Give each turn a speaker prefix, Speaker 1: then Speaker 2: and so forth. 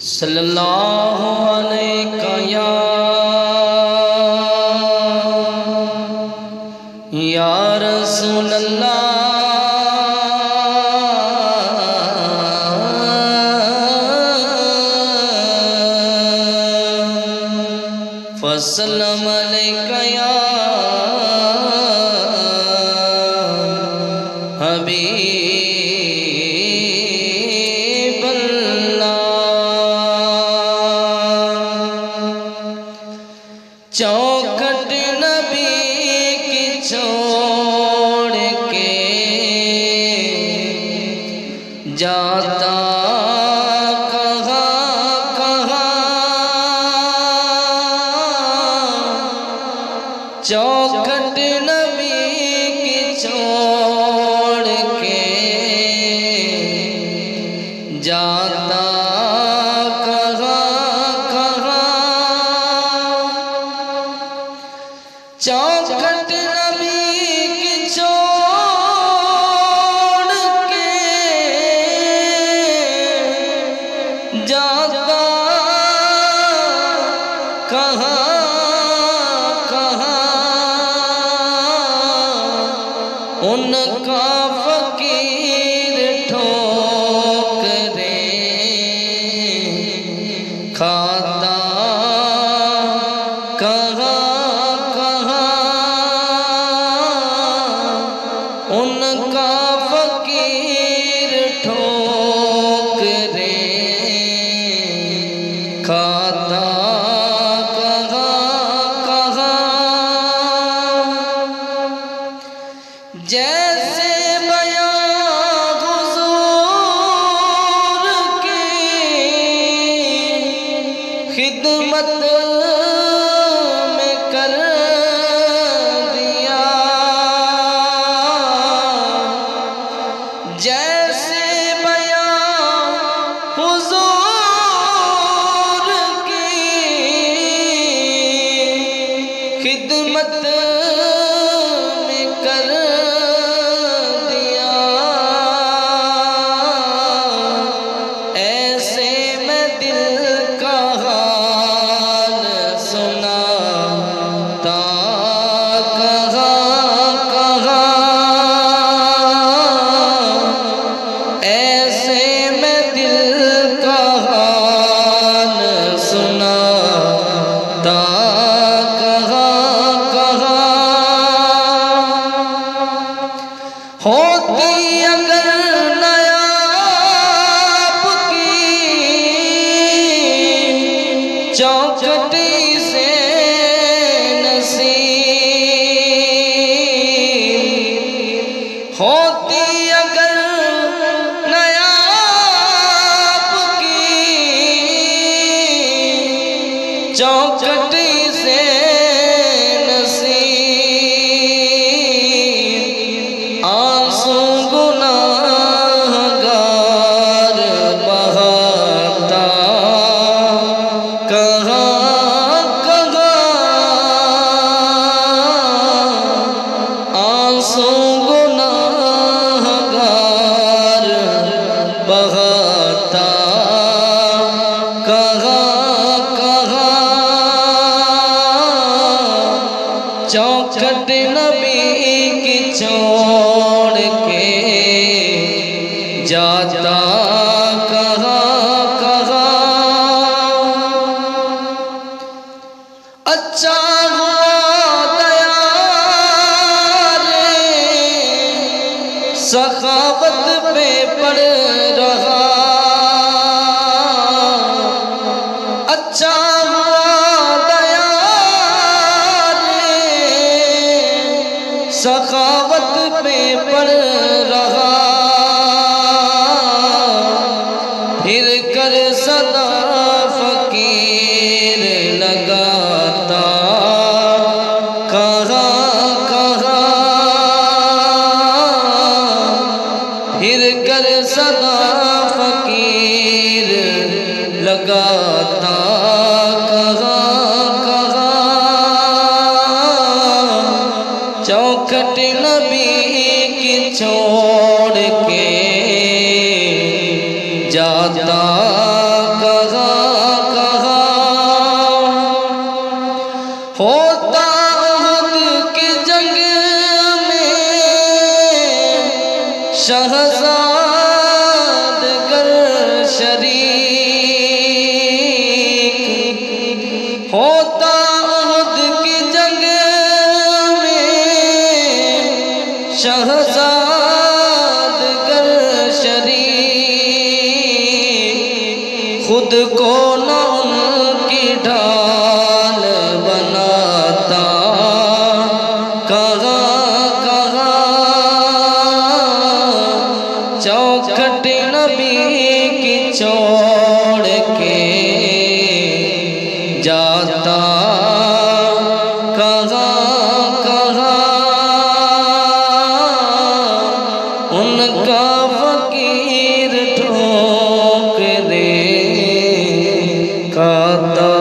Speaker 1: सल्लल्लाहु अलैहि या रसूल अल्लाह फसल्लम अलैका या हबीब चौखट नबी की छोड़ के जाता कहाँ कहाँ, चौखट नबी की छोड़ के जाता चौखट नबी की छोड़ के जाता कहाँ कहाँ, उनका फकीर ठोकरें खाता उनका फकीर ठोकरें खाता कहाँ कहाँ, जैसे बयां हुजूर की खिदमत में कर जैसे बयां हुजूर की खिदमत में कर दिया, ऐसे मैं दिल का हाल सुनाता होती अगर नायाब की चौखटी से नसीब, होती अगर नायाब की चौखटी से आंसू गुनाहगार बहाता कहाँ कहाँ, आंसू गुनाहगार बहाता कहाँ कहाँ, चौखट नबी की छोड़ के जाता कहाँ कहाँ। अच्छा हुआ दयाल सखावत पे पड़ रहा, अच्छा सखावत पे पड़ रहा, फिर कर सदा फकीर लगाता कहाँ कहाँ, फिर कर सदा फकीर लगाता चौखट नबी की छोड़ के जाता कहाँ खुद को न उनकी ढाल बनाता। कहाँ कहाँ चौखट नबी की छोड़ के जाता। उनका फकीर ठोकरे खाता।